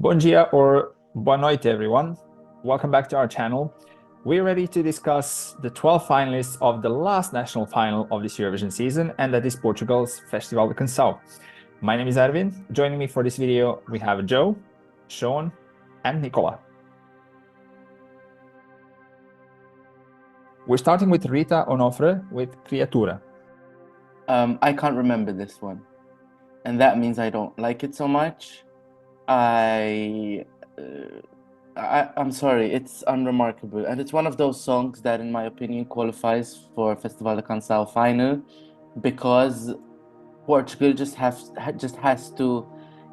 Bom dia or boa noite, everyone. Welcome back to our channel. We're ready to discuss the 12 finalists of the last national final of this Eurovision season, and that is Portugal's Festival de Canção. My name is Arvin. Joining me for this video, we have Joe, Shaun, and Nicola. We're starting with Rita Onofre with Criatura. I can't remember this one, and that means I don't like it so much. I'm sorry, it's unremarkable, and it's one of those songs that, in my opinion, qualifies for Festival de Canção final because Portugal just has to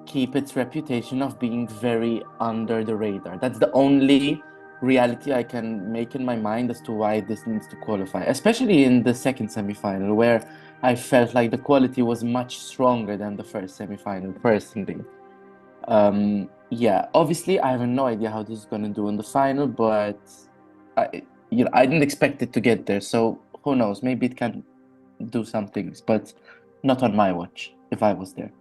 keep its reputation of being very under the radar. That's the only reality I can make in my mind as to why this needs to qualify, especially in the second semi-final, where I felt like the quality was much stronger than the first semi-final, personally. Yeah, obviously I have no idea how this is going to do in the final, but I didn't expect it to get there, so who knows, maybe it can do some things, but not on my watch if I was there.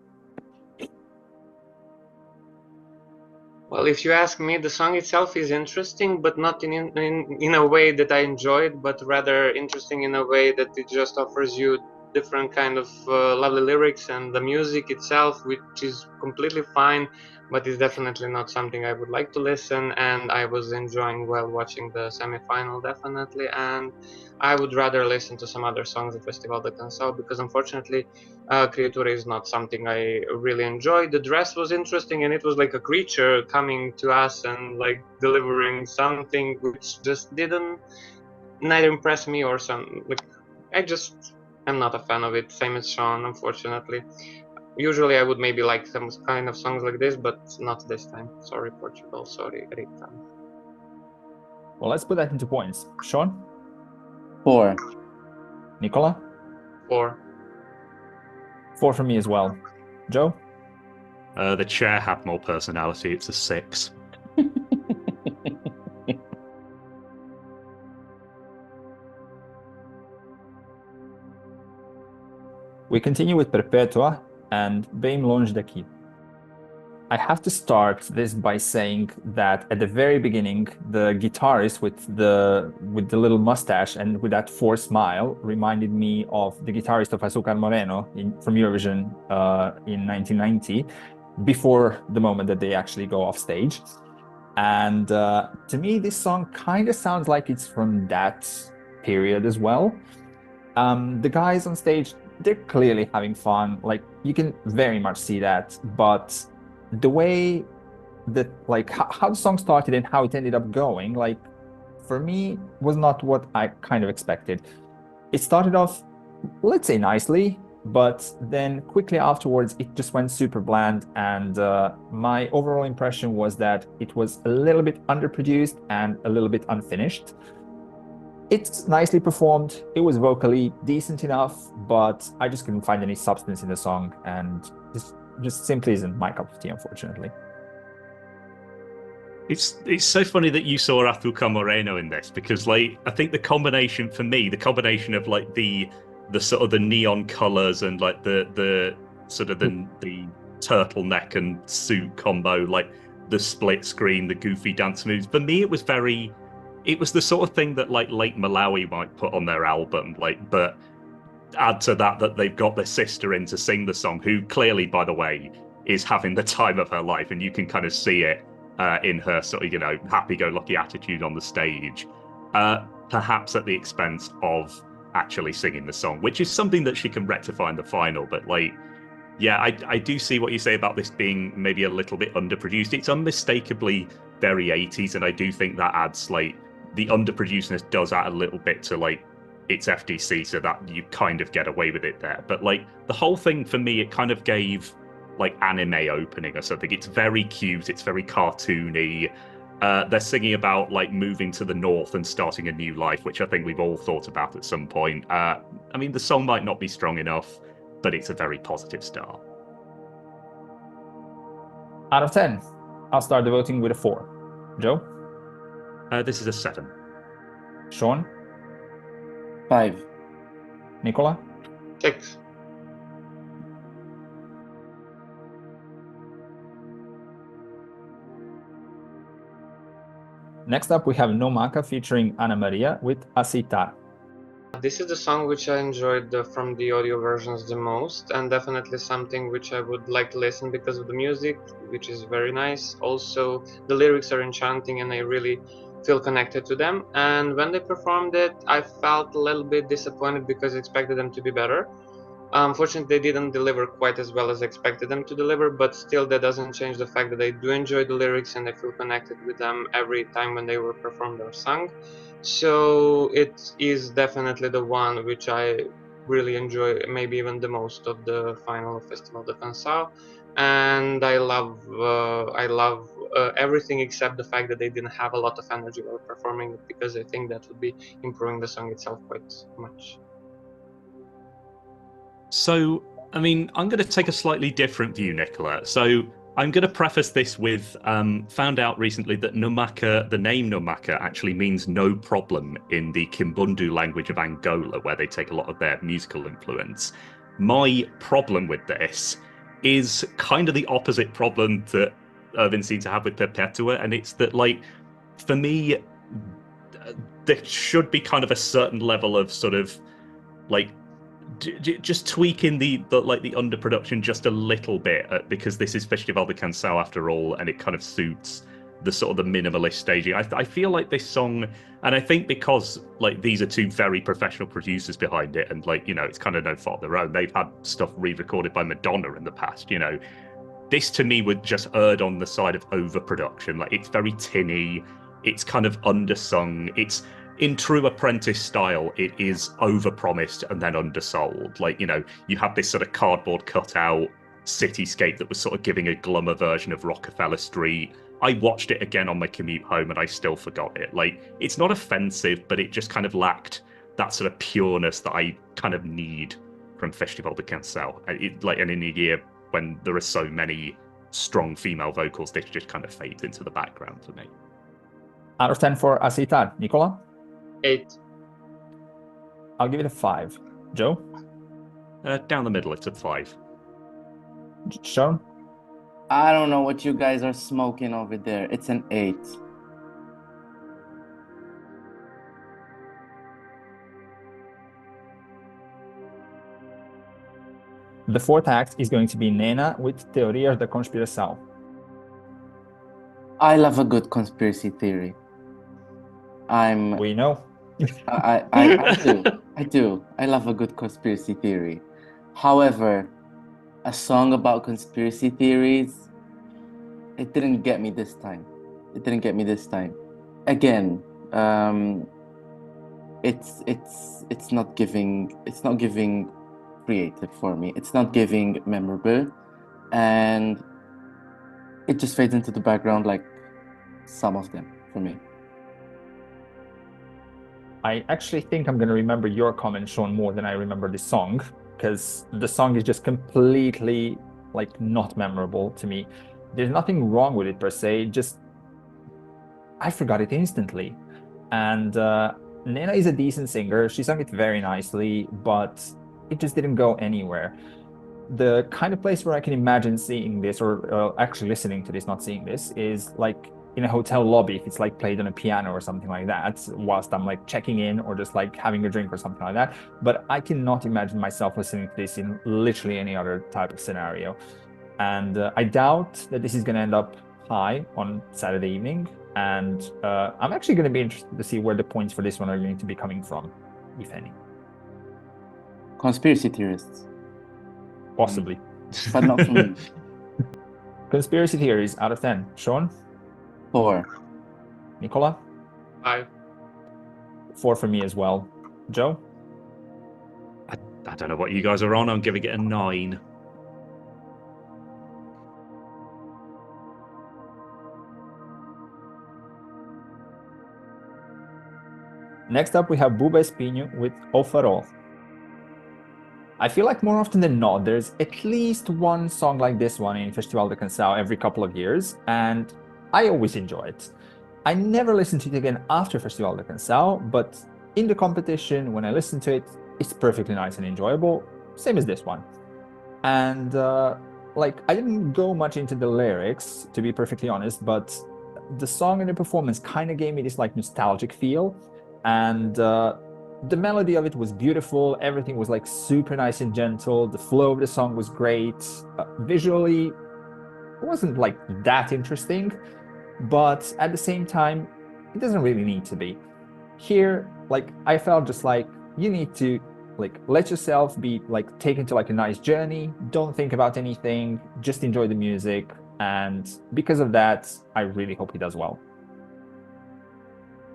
Well, if you ask me, the song itself is interesting, but not in a way that I enjoyed, but rather interesting in a way that it just offers you different kind of lovely lyrics, and the music itself, which is completely fine, but is definitely not something I would like to listen. And I was enjoying while watching the semi-final, definitely, and I would rather listen to some other songs of Festival de Canção, because unfortunately Criatura is not something I really enjoyed. The dress was interesting, and it was like a creature coming to us and like delivering something which just didn't neither impress me or some, like, I'm not a fan of it, same as Shaun, unfortunately. Usually I would maybe like some kind of songs like this, but not this time. Sorry, Portugal. Sorry, Rita. Well, let's put that into points. Shaun? 4. Nicola? 4. 4 for me as well. Joe? The chair had more personality. It's a 6. We continue with Perpétua and Bem longe daqui. I have to start this by saying that at the very beginning, the guitarist with the little mustache and with that forced smile reminded me of the guitarist of Azúcar Moreno from Eurovision in 1990, before the moment that they actually go off stage. And to me, this song kind of sounds like it's from that period as well. The guys on stage, they're clearly having fun, like you can very much see that, but the way that, like, how the song started and how it ended up going, like, for me, was not what I kind of expected. It started off, let's say, nicely, but then quickly afterwards it just went super bland, and my overall impression was that it was a little bit underproduced and a little bit unfinished. It's nicely performed, it was vocally decent enough, but I just couldn't find any substance in the song, and this just simply isn't my cup of tea, unfortunately. It's so funny that you saw Azúcar Moreno in this, because like I think the combination of like the sort of the neon colors and like the sort of the turtleneck and suit combo, like the split screen, the goofy dance moves, for me it was the sort of thing that like Lake Malawi might put on their album, like, but add to that they've got their sister in to sing the song, who clearly, by the way, is having the time of her life, and you can kind of see it in her sort of, happy-go-lucky attitude on the stage, perhaps at the expense of actually singing the song, which is something that she can rectify in the final. But like, yeah, I do see what you say about this being maybe a little bit underproduced. It's unmistakably very 80s, and I do think that adds, like, the underproducedness does add a little bit to like its FDC, so that you kind of get away with it there. But like the whole thing for me, it kind of gave like anime opening or something. It's very cute, it's very cartoony. They're singing about like moving to the north and starting a new life, which I think we've all thought about at some point. I mean, the song might not be strong enough, but it's a very positive start. Out of 10, I'll start the voting with a 4. Joe? This is a 7. Shaun? 5. Nicola? 6. Next up, we have No Maka featuring Ana Maria with Aceitar. This is the song which I enjoyed from the audio versions the most, and definitely something which I would like to listen because of the music, which is very nice. Also, the lyrics are enchanting and I really feel connected to them. And when they performed it, I felt a little bit disappointed because I expected them to be better. Unfortunately, they didn't deliver quite as well as I expected them to deliver, but still that doesn't change the fact that I do enjoy the lyrics and I feel connected with them every time when they were performed or sung. So it is definitely the one which I really enjoy, maybe even the most of the final Festival de Canção. And I love everything except the fact that they didn't have a lot of energy while performing it, because I think that would be improving the song itself quite much. So, I mean, I'm going to take a slightly different view, Nicola. So, I'm going to preface this with found out recently that Numaka, the name Numaka, actually means no problem in the Kimbundu language of Angola, where they take a lot of their musical influence. My problem with this is kind of the opposite problem that Irvin seemed to have with Perpétua, and it's that, like, for me, there should be kind of a certain level of sort of, like, just tweaking the underproduction just a little bit, because this is Festival de Canção after all, and it kind of suits the sort of the minimalist staging. I feel like this song, and I think because like these are two very professional producers behind it, and like, you know, it's kind of no fault of their own. They've had stuff re-recorded by Madonna in the past, you know. This to me would just erred on the side of overproduction. Like, it's very tinny, it's kind of undersung, it's in true Apprentice style, it is overpromised and then undersold. Like, you know, you have this sort of cardboard cutout cityscape that was sort of giving a glummer version of Rockefeller Street. I watched it again on my commute home and I still forgot it. Like, it's not offensive, but it just kind of lacked that sort of pureness that I kind of need from Festival de Canção. And in a year when there are so many strong female vocals, this just kind of fades into the background for me. Out of 10 for Aceitar. Nicola? 8. I'll give it a 5. Joe? Down the middle, it's a 5. Shaun? I don't know what you guys are smoking over there. It's an 8. The fourth act is going to be Nena with Teorias da conspiracao. I love a good conspiracy theory. We know. I do. I do. I love a good conspiracy theory. However, a song about conspiracy theories, it didn't get me this time. It didn't get me this time. Again, it's not giving creative for me. It's not giving memorable, and it just fades into the background like some of them for me. I actually think I'm going to remember your comment, Shaun, more than I remember the song, because the song is just completely like not memorable to me. There's nothing wrong with it per se, just I forgot it instantly. And Nena is a decent singer. She sang it very nicely, but it just didn't go anywhere. The kind of place where I can imagine seeing this, or actually listening to this, not seeing this, is like in a hotel lobby, if it's like played on a piano or something like that, whilst I'm like checking in or just like having a drink or something like that. But I cannot imagine myself listening to this in literally any other type of scenario. And I doubt that this is going to end up high on Saturday evening. And I'm actually going to be interested to see where the points for this one are going to be coming from, if any. Conspiracy theorists. Possibly. But not for me. Conspiracy theories out of 10. Shaun? 4. Nicola? 5. 4 for me as well. Joe? I don't know what you guys are on. I'm giving it a 9. Next up, we have Buba Espinho with O Farol. I feel like more often than not, there's at least one song like this one in Festival de Canção every couple of years, and I always enjoy it. I never listen to it again after Festival de Canção, but in the competition, when I listen to it, it's perfectly nice and enjoyable, same as this one. And like, I didn't go much into the lyrics, to be perfectly honest, but the song and the performance kind of gave me this like nostalgic feel, and the melody of it was beautiful. Everything was like super nice and gentle. The flow of the song was great. Visually, it wasn't like that interesting, but at the same time, it doesn't really need to be. Here, like I felt just like you need to like let yourself be like taken to like a nice journey. Don't think about anything, just enjoy the music. And because of that, I really hope he does well.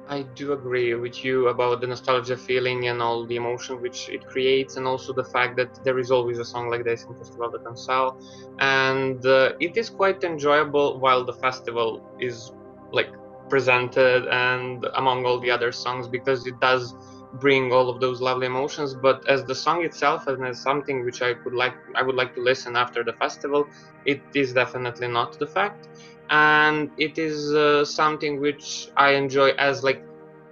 I do agree with you about the nostalgia feeling and all the emotion which it creates, and also the fact that there is always a song like this in Festival de Canção, and it is quite enjoyable while the festival is like presented and among all the other songs, because it does bring all of those lovely emotions. But as the song itself and as something which I would like to listen after the festival, it is definitely not the fact. And it is something which I enjoy as like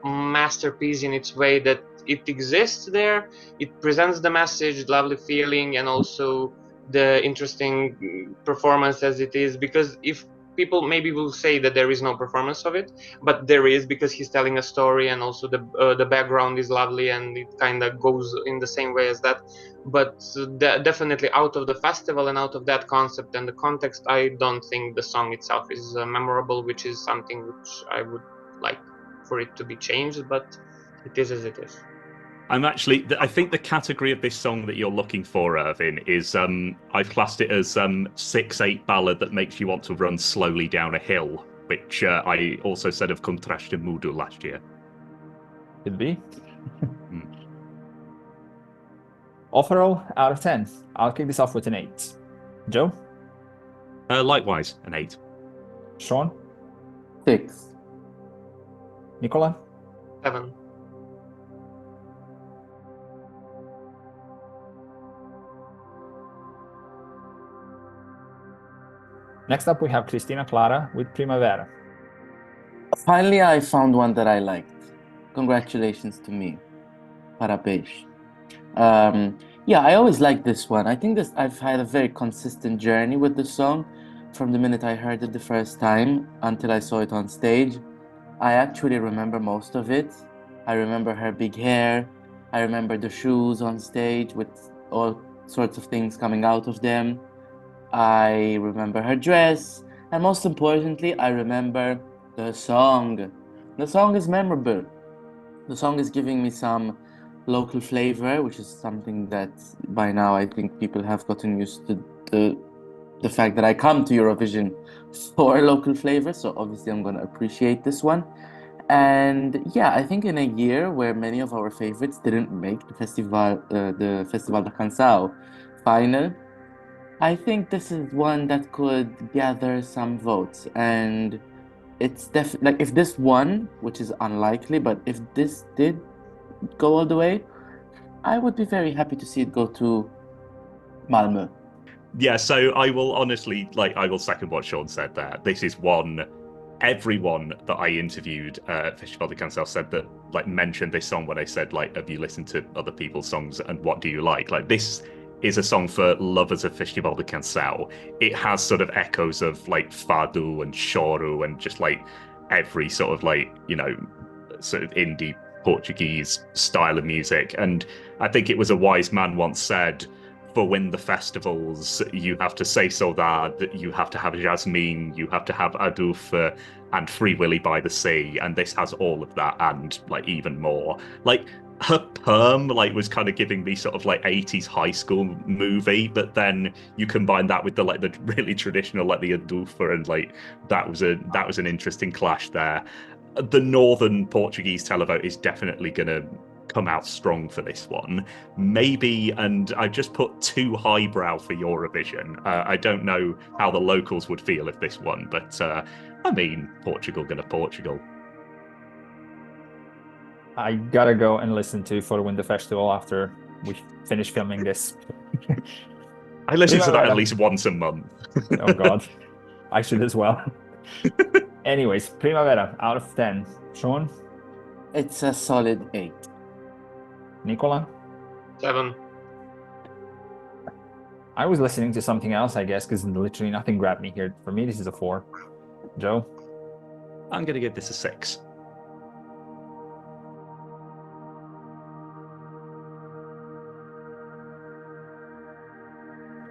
masterpiece in its way, that it exists there, it presents the message, lovely feeling, and also the interesting performance as it is. Because if people maybe will say that there is no performance of it, but there is, because he's telling a story, and also the background is lovely, and it kind of goes in the same way as that. But definitely out of the festival and out of that concept and the context, I don't think the song itself is memorable, which is something which I would like for it to be changed, but it is as it is. I think the category of this song that you're looking for, Irvin, is I've classed it as 6/8 ballad that makes you want to run slowly down a hill, which I also said of Contraste Mudo last year. Could be. Overall, out of 10, I'll kick this off with an 8. Joe? Likewise, an 8. Shaun? 6. Nicola? 7. Next up, we have Cristina Clara with Primavera. Finally, I found one that I liked. Congratulations to me. Parabéns. Yeah, I always like this one. I think I've had a very consistent journey with the song from the minute I heard it the first time until I saw it on stage. I actually remember most of it. I remember her big hair. I remember the shoes on stage with all sorts of things coming out of them. I remember her dress. And most importantly, I remember the song. The song is memorable. The song is giving me some local flavor, which is something that by now I think people have gotten used to the fact that I come to Eurovision for local flavor. So obviously I'm going to appreciate this one. And yeah, I think in a year where many of our favorites didn't make the Festival de Canção final, I think this is one that could gather some votes. And it's definitely like if this won, which is unlikely, but if this did go all the way, I would be very happy to see it go to Malmö. Yeah, so I will honestly, I will second what Shaun said there. This is one, everyone that I interviewed at Festival de Canção said that, mentioned this song when I said, have you listened to other people's songs and what do you like? This is a song for lovers of Festival de Canção. It has sort of echoes of, fado and choro and just, every sort of, sort of indie Portuguese style of music. And I think it was a wise man once said, for win the festivals, you have to say Saudade, you have to have Jasmine, you have to have Adolphe and Free Willy by the Sea, and this has all of that and even more. Her perm was kind of giving me sort of 80s high school movie, but then you combine that with the the really traditional the Adolphe, and that was an interesting clash there. The northern Portuguese televote is definitely going to come out strong for this one. Maybe, and I just put too highbrow for Eurovision. I don't know how the locals would feel if this won, but I mean, Portugal gonna Portugal. I gotta go and listen to For Win the Festival after we finish filming this. I listen to that at least once a month. Oh God, I should as well. Anyways, Primavera, out of 10. Shaun? It's a solid 8. Nicola? 7. I was listening to something else, I guess, because literally nothing grabbed me here. For me, this is a 4. Joe? I'm going to give this a 6.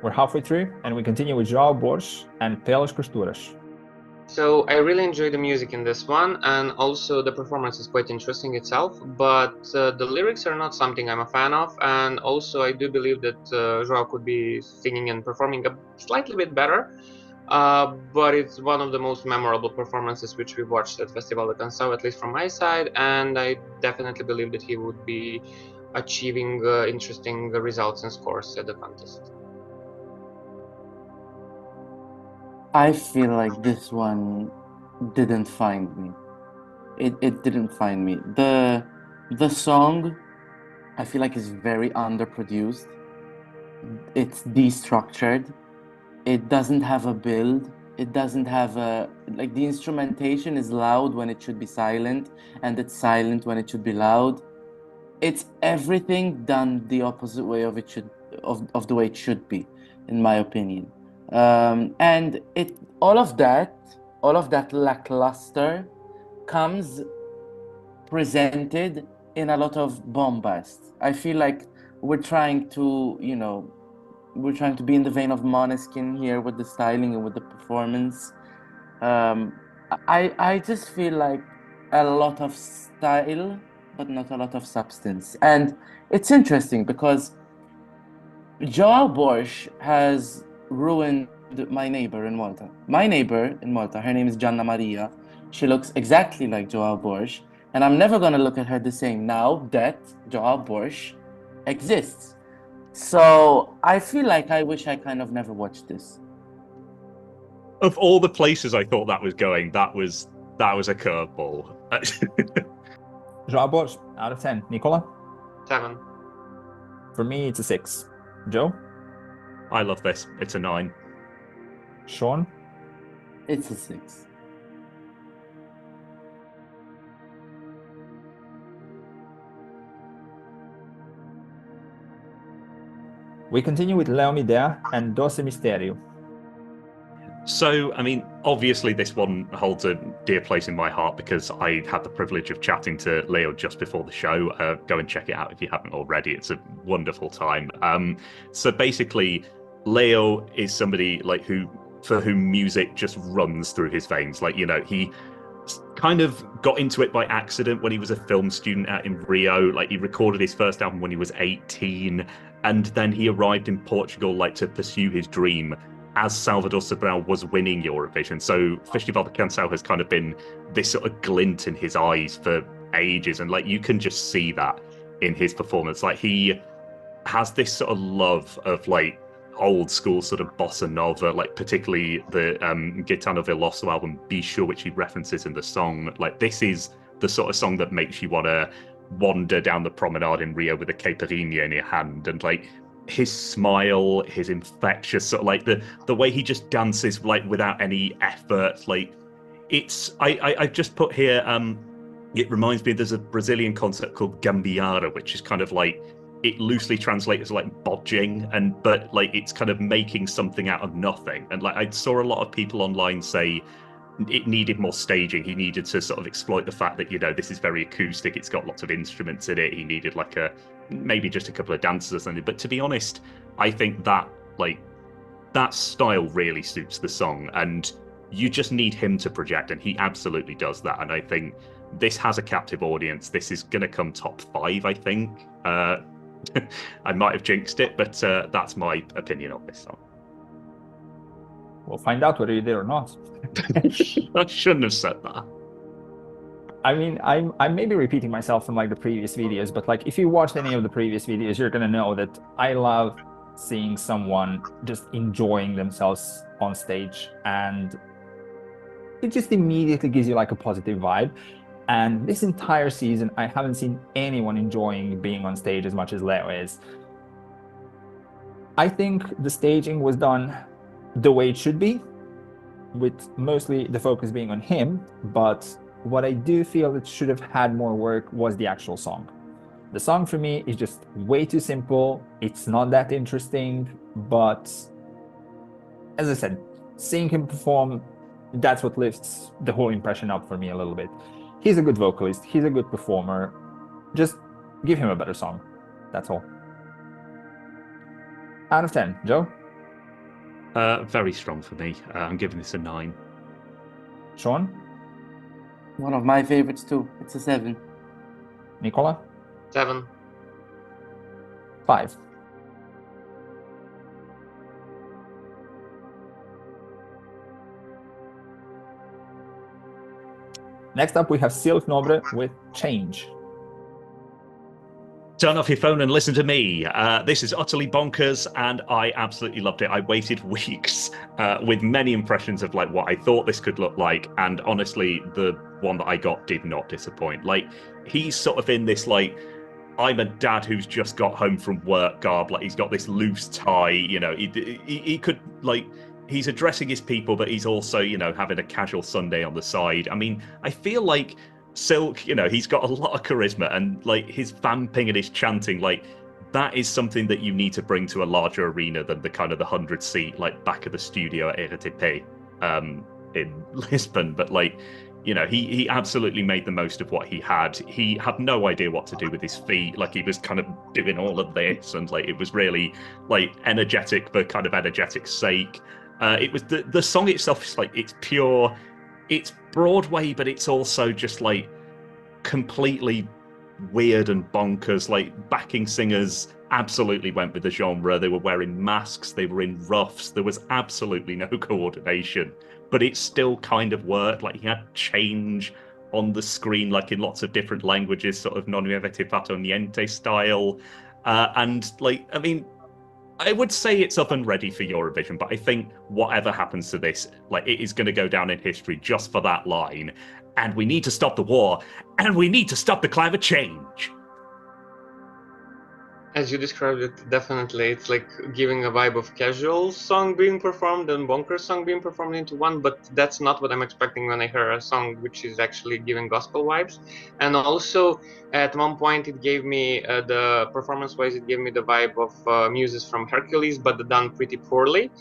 We're halfway through, and we continue with Joao Borsch and Pelas, costuras. So I really enjoy the music in this one, and also the performance is quite interesting itself, but the lyrics are not something I'm a fan of, and also I do believe that Joao could be singing and performing a slightly bit better, but it's one of the most memorable performances which we watched at Festival de Canção, at least from my side, and I definitely believe that he would be achieving interesting results and scores at the contest. I feel like this one didn't find me. It didn't find me. The song, I feel like, is very underproduced. It's destructured. It doesn't have a build. It doesn't have a, like, the instrumentation is loud when it should be silent, and it's silent when it should be loud. It's everything done the opposite way of the way it should be, in my opinion. And all of that lackluster comes presented in a lot of bombast. I feel like we're trying to be in the vein of Måneskin here with the styling and with the performance. I just feel like a lot of style, but not a lot of substance. And it's interesting because Joao Borsch has ruined my neighbor in Malta. My neighbor in Malta, her name is Gianna Maria. She looks exactly like Joao Borsch, and I'm never gonna look at her the same now that Joao Borsch exists. So I feel like I wish I kind of never watched this. Of all the places I thought that was going, that was a curveball. Joao Borsch, out of 10. Nicola? 7. For me, it's a 6. Joe? I love this. It's a 9. Shaun? It's a 6. We continue with Middea and Doce, misterio. So, I mean, obviously this one holds a dear place in my heart because I had the privilege of chatting to Leo just before the show. Go and check it out if you haven't already. It's a wonderful time. So basically, Leo is somebody like for whom music just runs through his veins. Like, you know, he kind of got into it by accident when he was a film student out in Rio. Like, he recorded his first album when he was 18, and then he arrived in Portugal like to pursue his dream as Salvador Sobral was winning Eurovision. So Festival de Canção has kind of been this sort of glint in his eyes for ages, and like you can just see that in his performance. Like, he has this sort of love of like old school sort of bossa nova, like particularly the Gitano Veloso album Bicho, which he references in the song. Like, this is the sort of song that makes you want to wander down the promenade in Rio with a caipirinha in your hand. And like, his smile, his infectious sort of like the way he just dances like without any effort. Like, it's I just put here it reminds me there's a Brazilian concept called gambiarra, which is kind of like, it loosely translates as like bodging, but like it's kind of making something out of nothing. And like, I saw a lot of people online say it needed more staging. He needed to sort of exploit the fact that, you know, this is very acoustic, it's got lots of instruments in it. He needed like maybe just a couple of dances or something. But to be honest, I think that like that style really suits the song, and you just need him to project, and he absolutely does that. And I think this has a captive audience. This is going to come top 5, I think. I might have jinxed it, but that's my opinion on this song. We'll find out whether you did or not. I shouldn't have said that. I mean, I may be repeating myself from like the previous videos, but like if you watched any of the previous videos, you're gonna know that I love seeing someone just enjoying themselves on stage, and it just immediately gives you like a positive vibe. And this entire season, I haven't seen anyone enjoying being on stage as much as Leo is. I think the staging was done the way it should be, with mostly the focus being on him, but what I do feel that should have had more work was the actual song. The song for me is just way too simple. It's not that interesting, but as I said, seeing him perform that's what lifts the whole impression up for me a little bit. He's a good vocalist, he's a good performer. Just give him a better song. That's all. Out of 10, Joe? Very strong for me. I'm giving this a 9. Shaun? One of my favorites too. It's a 7. Nicola? 7. 5. Next up, we have Silk Nobre with Change. Turn off your phone and listen to me. This is utterly bonkers, and I absolutely loved it. I waited weeks with many impressions of like what I thought this could look like, and honestly, the one that I got did not disappoint. Like, he's sort of in this like, I'm a dad who's just got home from work garb. Like, he's got this loose tie. You know, he could like. He's addressing his people, but he's also, you know, having a casual Sunday on the side. I mean, I feel like Silk, you know, he's got a lot of charisma, and like his vamping and his chanting, like that is something that you need to bring to a larger arena than the kind of the 100-seat like back of the studio at RTP in Lisbon. But like, you know, he absolutely made the most of what he had. He had no idea what to do with his feet. Like, he was kind of doing all of this, and like it was really like energetic for kind of energetic's sake. It was the song itself is like, it's pure, it's Broadway, but it's also just like completely weird and bonkers. Like, backing singers absolutely went with the genre. They were wearing masks, they were in ruffs, there was absolutely no coordination, but it still kind of worked. Like, he had change on the screen, like in lots of different languages, sort of non mi avete fatto niente style. And like, I mean, I would say it's up and ready for Eurovision, but I think whatever happens to this, like, it is going to go down in history just for that line. And we need to stop the war, and we need to stop the climate change. As you described it, definitely, it's like giving a vibe of casual song being performed and bonkers song being performed into one, but that's not what I'm expecting when I hear a song which is actually giving gospel vibes. And also, at one point, it gave me, the performance-wise, it gave me the vibe of Muses from Hercules, but done pretty poorly.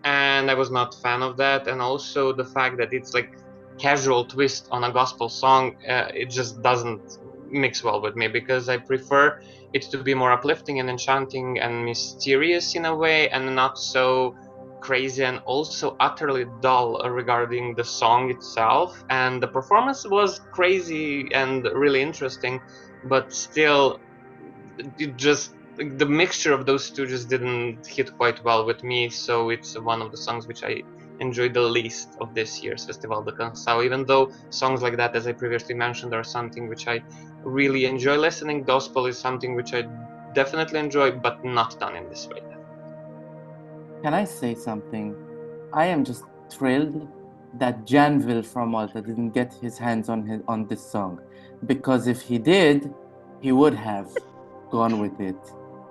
And I was not a fan of that. And also the fact that it's like casual twist on a gospel song, it just doesn't mix well with me, because I prefer it to be more uplifting and enchanting and mysterious in a way, and not so crazy and also utterly dull regarding the song itself. And the performance was crazy and really interesting, but still, it just, the mixture of those two just didn't hit quite well with me. So it's one of the songs which I enjoyed the least of this year's Festival de Canção, even though songs like that, as I previously mentioned, are something which I really enjoy listening. Gospel is something which I definitely enjoy, but not done in this way. Can I say something? I am just thrilled that Janville from Malta didn't get his hands on this song, because if he did, he would have gone with it,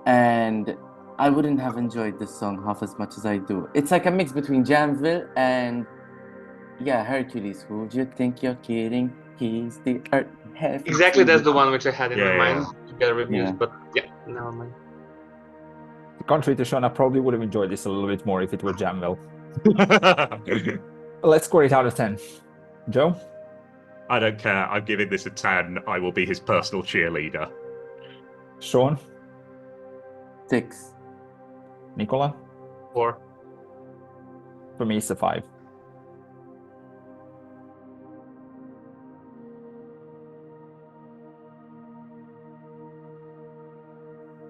and I wouldn't have enjoyed this song half as much as I do. It's like a mix between Janville and, yeah, Hercules. Who do you think you're kidding? He's the earth. Exactly, that's the one which I had in my Yeah. mind together with Muse, Yeah. but yeah, never mind. Contrary to Shaun, I probably would have enjoyed this a little bit more if it were Jamville. Let's score it out of 10. Joe? I don't care. I'm giving this a 10. I will be his personal cheerleader. Shaun? 6. Nicola? 4. For me, it's a 5.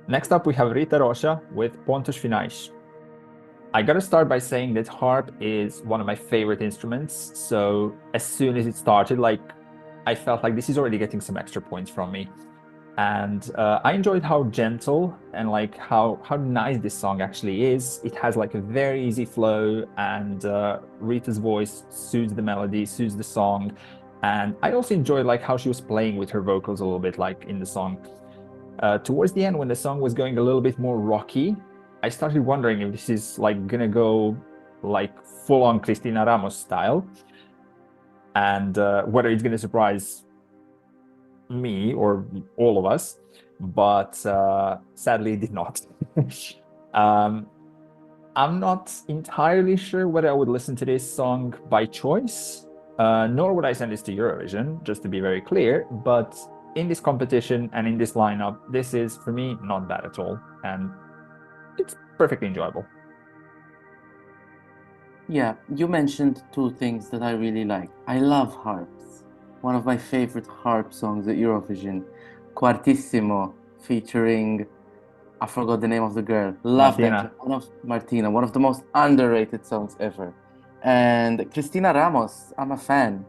Next up, we have Rita Rocha with Pontos finais. I gotta start by saying that harp is one of my favorite instruments, so as soon as it started, like, I felt like this is already getting some extra points from me. And I enjoyed how gentle and like how nice this song actually is. It has like a very easy flow, and Rita's voice suits the melody, suits the song. And I also enjoyed like how she was playing with her vocals a little bit, like in the song. Towards the end, when the song was going a little bit more rocky, I started wondering if this is like gonna go like full-on Cristina Ramos style, and whether it's gonna surprise me or all of us, but sadly it did not. I'm not entirely sure whether I would listen to this song by choice, nor would I send this to Eurovision, just to be very clear. But in this competition and in this lineup, this is, for me, not bad at all. And it's perfectly enjoyable. Yeah, you mentioned two things that I really like. I love harps. One of my favorite harp songs at Eurovision, Quartissimo, featuring, I forgot the name of the girl. Love that. Martina. Martina, one of the most underrated songs ever. And Cristina Ramos, I'm a fan.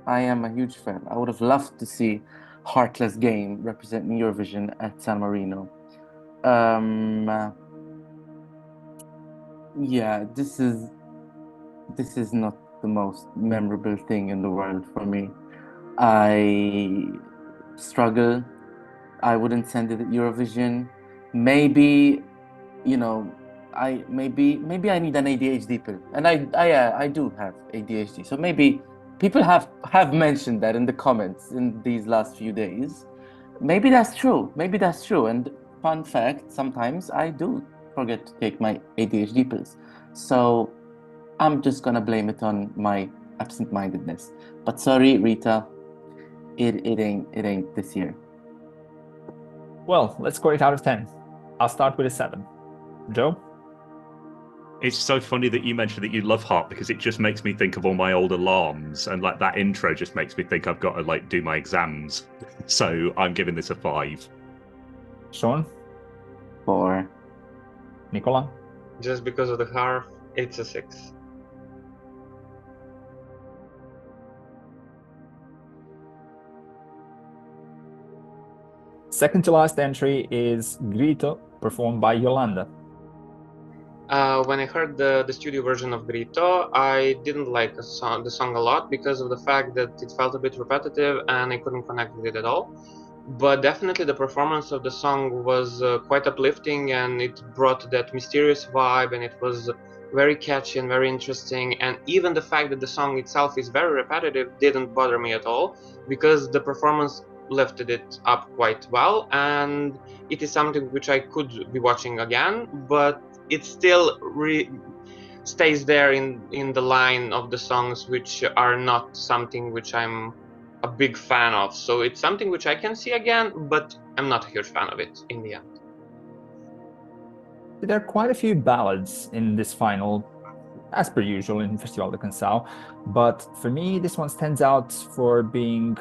I am a huge fan. I would have loved to see Heartless Game representing Eurovision at San Marino. Yeah, this is not the most memorable thing in the world for me. I struggle. I wouldn't send it at Eurovision. Maybe, you know, maybe I need an ADHD pill, and I do have ADHD. So maybe people have mentioned that in the comments in these last few days. Maybe that's true. Maybe that's true. And fun fact, sometimes I do forget to take my ADHD pills. So I'm just gonna blame it on my absent-mindedness. But sorry, Rita, it ain't this year. Well, let's score it out of 10. I'll start with a 7. Joe? It's so funny that you mentioned that you love harp because it just makes me think of all my old alarms, and like that intro just makes me think I've got to like do my exams. So I'm giving this a 5. Shaun? 4. Nicola? Just because of the harp, it's a 6. Second to last entry is Grito, performed by Iolanda. When I heard the studio version of Grito, I didn't like the song a lot because of the fact that it felt a bit repetitive and I couldn't connect with it at all. But definitely the performance of the song was quite uplifting, and it brought that mysterious vibe, and it was very catchy and very interesting. And even the fact that the song itself is very repetitive didn't bother me at all, because the performance lifted it up quite well, and it is something which I could be watching again, but it still stays there in the line of the songs which are not something which I'm a big fan of. So it's something which I can see again, but I'm not a huge fan of it in the end. There are quite a few ballads in this final, as per usual in Festival de Canção, but for me this one stands out for being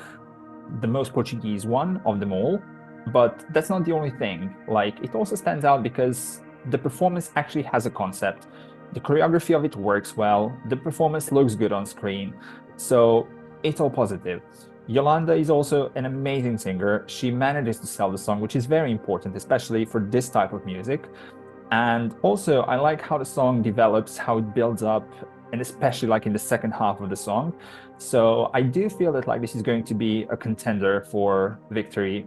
the most Portuguese one of them all. But that's not the only thing. Like, it also stands out because the performance actually has a concept. The choreography of it works well. The performance looks good on screen. So it's all positive. Iolanda is also an amazing singer. She manages to sell the song, which is very important, especially for this type of music. And also, I like how the song develops, how it builds up, and especially like in the second half of the song. So I do feel that like this is going to be a contender for victory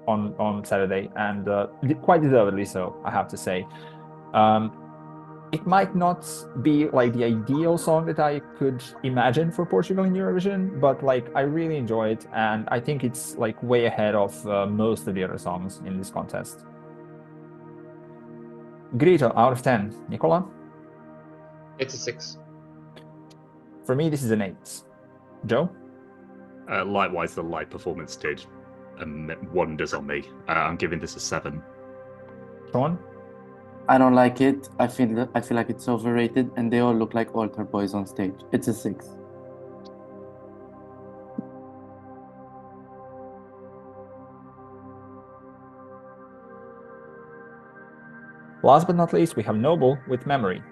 on Saturday, and quite deservedly so, I have to say. It might not be like the ideal song that I could imagine for Portugal in Eurovision, but like I really enjoy it, and I think it's like way ahead of most of the other songs in this contest. Grito, out of 10. Nicola? It's a 6. For me, this is an 8. Joe? Likewise, the live performance did wonders on me. I'm giving this a 7. Shaun? I don't like it. I feel like it's overrated, and they all look like altar boys on stage. It's a 6. Last but not least, we have Noble with Memory.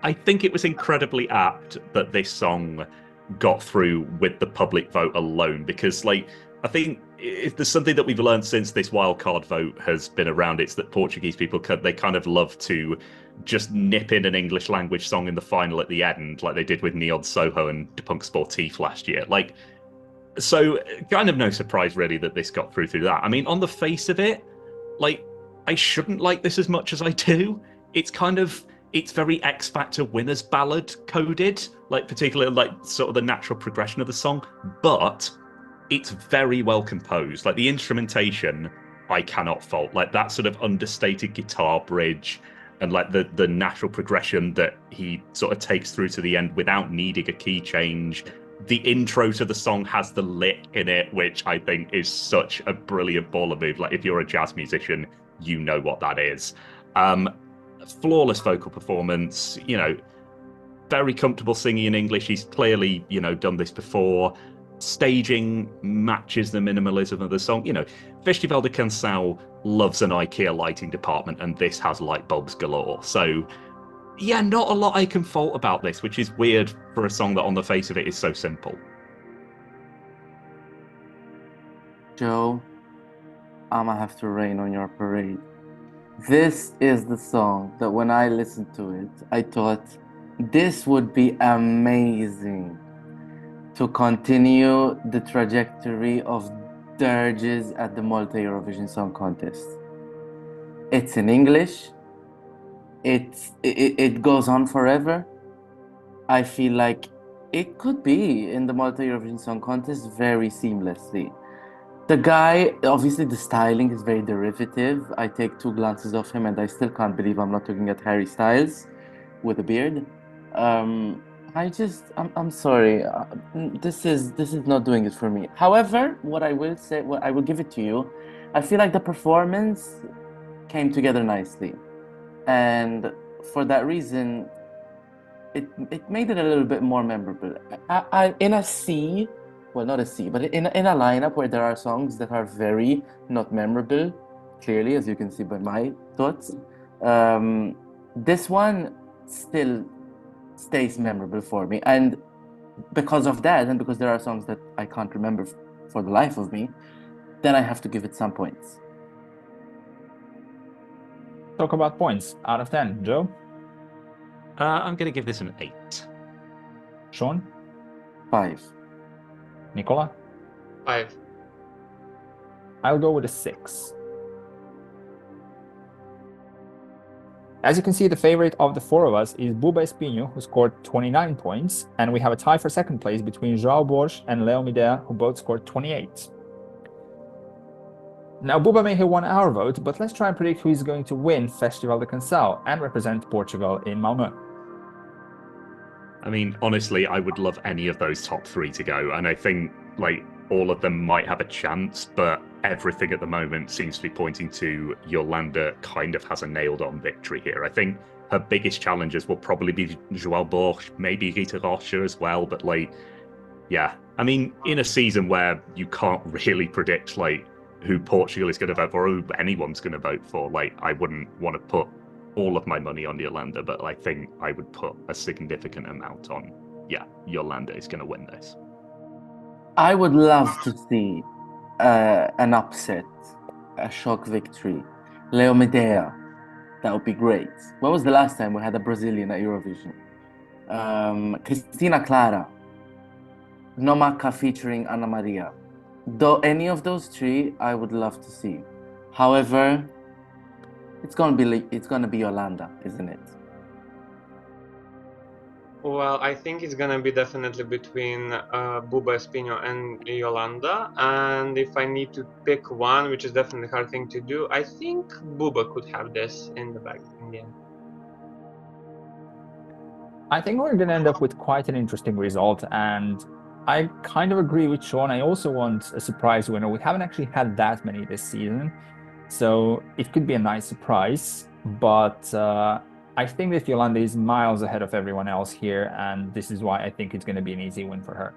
I think it was incredibly apt that this song got through with the public vote alone, because like I think if there's something that we've learned since this wildcard vote has been around, it's that Portuguese people they kind of love to just nip in an English language song in the final at the end, like they did with Neon Soho and De Punk Sportif last year. Like, so kind of no surprise really that this got through that. I mean, on the face of it, like I shouldn't like this as much as I do. It's very X Factor winners ballad coded, like particularly like sort of the natural progression of the song, but it's very well composed. Like the instrumentation, I cannot fault. Like that sort of understated guitar bridge, and like the natural progression that he sort of takes through to the end without needing a key change. The intro to the song has the lick in it, which I think is such a brilliant baller move. Like if you're a jazz musician, you know what that is. Flawless vocal performance, very comfortable singing in English. He's clearly, done this before. Staging matches the minimalism of the song. Festival de Canção loves an IKEA lighting department, and this has light bulbs galore. So, yeah, not a lot I can fault about this, which is weird for a song that on the face of it is so simple. Joe, I'ma have to rain on your parade. This is the song that when I listened to it, I thought this would be amazing to continue the trajectory of dirges at the Malta Eurovision Song Contest. It's in English. It goes on forever. I feel like it could be in the Malta Eurovision Song Contest very seamlessly. The guy, obviously the styling is very derivative. I take 2 glances of him and I still can't believe I'm not looking at Harry Styles with a beard. I'm sorry. This is not doing it for me. However, what I will give it to you. I feel like the performance came together nicely, and for that reason, it made it a little bit more memorable. In a C, well, not a C, but in a lineup where there are songs that are very not memorable, clearly, as you can see by my thoughts, this one still stays memorable for me, and because of that, and because there are songs that I can't remember for the life of me, then I have to give it some points. Talk about points. Out of 10, Joe? I'm going to give this an 8. Shaun? 5. Nicola? 5. I'll go with a 6. As you can see, the favorite of the 4 of us is Buba Espinho, who scored 29 points, and we have a tie for second place between Joao Borsch and Middea, who both scored 28. Now, Buba may have won our vote, but let's try and predict who is going to win Festival de Canção and represent Portugal in Malmö. I mean, honestly, I would love any of those top 3 to go, and I think, all of them might have a chance, but everything at the moment seems to be pointing to Iolanda kind of has a nailed-on victory here. I think her biggest challenges will probably be Joao Borsch, maybe Rita Rocha as well, but, yeah. I mean, in a season where you can't really predict, who Portugal is going to vote for, or who anyone's going to vote for, I wouldn't want to put all of my money on Iolanda, but I think I would put a significant amount on, Iolanda is going to win this. I would love to see an upset, a shock victory. Middea, that would be great. When was the last time we had a Brazilian at Eurovision? Cristina, Clara. No Maka featuring Ana Maria. Though any of those 3, I would love to see. However, it's gonna be Iolanda, isn't it? Well, I think it's gonna be definitely between Buba Espinho and Iolanda, and if I need to pick one, which is definitely a hard thing to do, I think Buba could have this in the bag in the end. I think we're going to end up with quite an interesting result, and I kind of agree with Shaun. I also want a surprise winner. We haven't actually had that many this season, so it could be a nice surprise, but I think that Iolanda is miles ahead of everyone else here, and this is why I think it's going to be an easy win for her.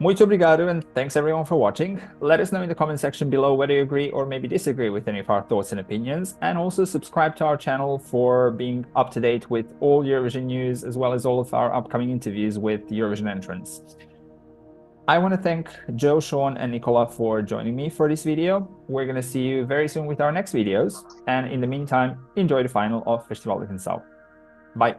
Muito obrigado, and thanks everyone for watching. Let us know in the comment section below whether you agree or maybe disagree with any of our thoughts and opinions, and also subscribe to our channel for being up to date with all Eurovision news, as well as all of our upcoming interviews with the Eurovision entrants. I want to thank Joe, Shaun, and Nicola for joining me for this video. We're going to see you very soon with our next videos, and in the meantime, enjoy the final of Festival de Canção. Bye!